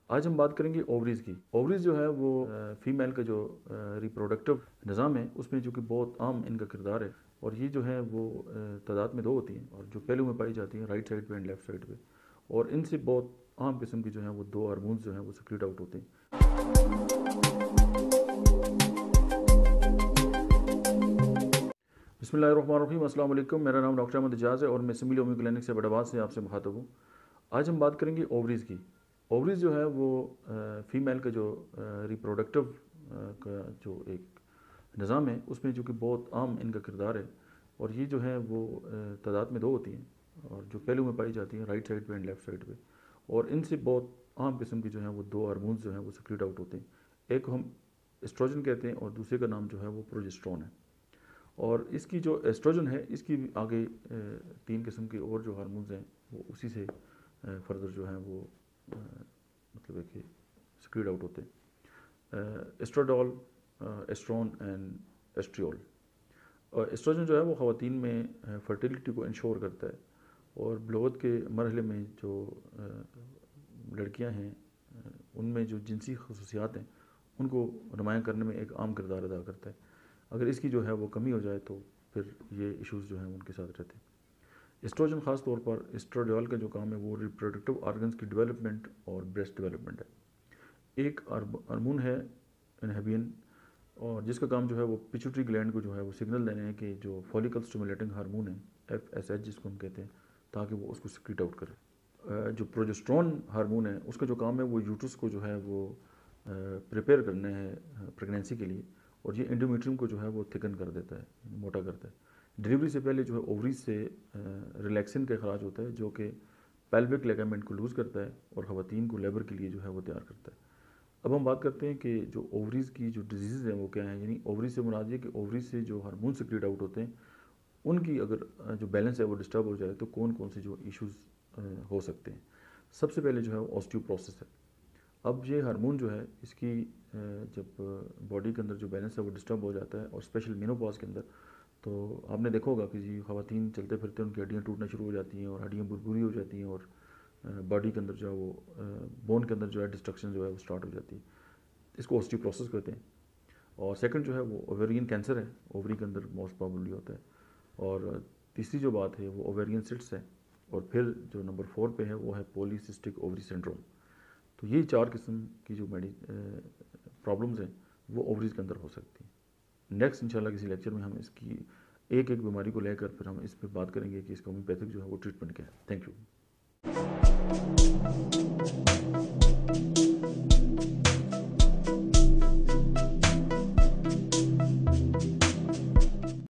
آج ہم بات کریں گے اووریز کی۔ اووریز جو ہے وہ فیمیل کا جو ریپروڈکٹیو نظام ہے اس میں جو کہ بہت عام ان کا کردار ہے، اور یہ جو ہے وہ تعداد میں 2 ہوتی ہیں اور جو پہلو میں پائی جاتی ہیں رائٹ سائڈ پہ اینڈ لیفٹ سائڈ پہ، اور ان سے بہت عام قسم کی جو ہیں وہ 2 ہارمونز جو ہیں وہ سیکریٹ آؤٹ ہوتے ہیں۔ بسم اللہ الرحمن الرحیم، السلام علیکم۔ میرا نام ڈاکٹر احمد اجاز ہے اور میں سملی اومی کلینک سے بڑا آباد سے آپ سے مخاطب ہوں۔ آج ہم بات کریں گے اووریز کی۔ اووریز جو ہے وہ فیمیل کا جو ریپروڈکٹیو کا جو ایک نظام ہے اس میں جو کہ بہت عام ان کا کردار ہے، اور یہ جو ہے وہ تعداد میں 2 ہوتی ہیں اور جو پہلو میں پائی جاتی ہیں رائٹ سائڈ پہ اینڈ لیفٹ سائڈ پہ، اور ان سے بہت عام قسم کی جو ہیں وہ 2 ہارمونز جو ہیں وہ سیکریٹ آؤٹ ہوتے ہیں۔ ایک ہم ایسٹروجن کہتے ہیں اور دوسرے کا نام جو ہے وہ پروجسٹرون ہے۔ اور اس کی جو ایسٹروجن ہے اس کی آگے 3 قسم کے اور جو ہارمونز ہیں وہ اسی سے فردر جو ہیں وہ مطلب ہے کہ سیکریٹ آؤٹ ہوتے ہیں، ایسٹراڈول، ایسٹرون اینڈ ایسٹریول۔ اور ایسٹروجن جو ہے وہ خواتین میں فرٹیلیٹی کو انشور کرتا ہے، اور بلوغت کے مرحلے میں جو لڑکیاں ہیں ان میں جو جنسی خصوصیات ہیں ان کو نمایاں کرنے میں ایک عام کردار ادا کرتا ہے۔ اگر اس کی جو ہے وہ کمی ہو جائے تو پھر یہ ایشوز جو ہیں ان کے ساتھ رہتے ہیں۔ ایسٹروجن خاص طور پر ایسٹراڈیول کا جو کام ہے وہ ریپروڈکٹیو آرگنز کی ڈیولپمنٹ اور بریسٹ ڈیولپمنٹ ہے۔ ایک ہارمون ہے انہیبین، اور جس کا کام جو ہے وہ پیچوٹری گلینڈ کو جو ہے وہ سگنل دینے ہیں کہ جو فولیکل سٹیمولیٹنگ ہارمون ہے FSH جس کو ہم کہتے ہیں، تاکہ وہ اس کو سیکریٹ آؤٹ کرے۔ جو پروجسٹرون ہارمون ہے اس کا جو کام ہے وہ یوٹرس کو جو ہے وہ پریپیئر کرنا ہے پریگنینسی کے لیے، اور یہ انڈومیٹریم کو جو ہے وہ تھکن کر دیتا ہے، موٹا کرتا ہے۔ ڈلیوری سے پہلے جو ہے اووریز سے ریلیکسن کا اخراج ہوتا ہے جو کہ پیلوک لیگامنٹ کو لوز کرتا ہے اور خواتین کو لیبر کے لیے جو ہے وہ تیار کرتا ہے۔ اب ہم بات کرتے ہیں کہ جو اووریز کی جو ڈیزیز ہیں وہ کیا ہیں، یعنی اووریز سے مراد یہ کہ اووریز سے جو ہارمون سیکریٹ آؤٹ ہوتے ہیں ان کی اگر جو بیلنس ہے وہ ڈسٹرب ہو جائے تو کون کون سے جو ایشوز ہو سکتے ہیں۔ سب سے پہلے جو ہے وہ آسٹیوپروسس ہے۔ اب یہ ہارمون جو ہے اس کی جب باڈی کے اندر جو بیلنس ہے وہ ڈسٹرب ہو جاتا ہے، اور اسپیشل مینوپاز کے اندر، تو آپ نے دیکھا ہوگا کہ جی خواتین چلتے پھرتے ان کی ہڈیاں ٹوٹنا شروع ہو جاتی ہیں اور ہڈیاں بربری ہو جاتی ہیں، اور باڈی کے اندر جو ہے وہ بون کے اندر جو ہے ڈسٹرکشن جو ہے وہ اسٹارٹ ہو جاتی ہے۔ اس کو آسٹیوپروسس کہتے ہیں۔ اور سیکنڈ جو ہے وہ اوویرین کینسر ہے، اووری کے اندر موسٹ پرابیبلی ہوتا ہے۔ اور تیسری جو بات ہے وہ اوویرین سسٹس ہے، اور پھر جو نمبر 4 پہ ہے وہ ہے پولیسسٹک اووری سنڈروم۔ تو یہ 4 قسم کی جو پرابلمز ہیں وہ اووریز کے اندر ہو سکتی ہیں۔ نیکسٹ انشاءاللہ کسی لیکچر میں ہم اس کی ایک بیماری کو لے کر پھر ہم اس پہ بات کریں گے کہ اس کا ہومیوپیتھک جو ہے وہ ٹریٹمنٹ کیا ہے۔ Thank you.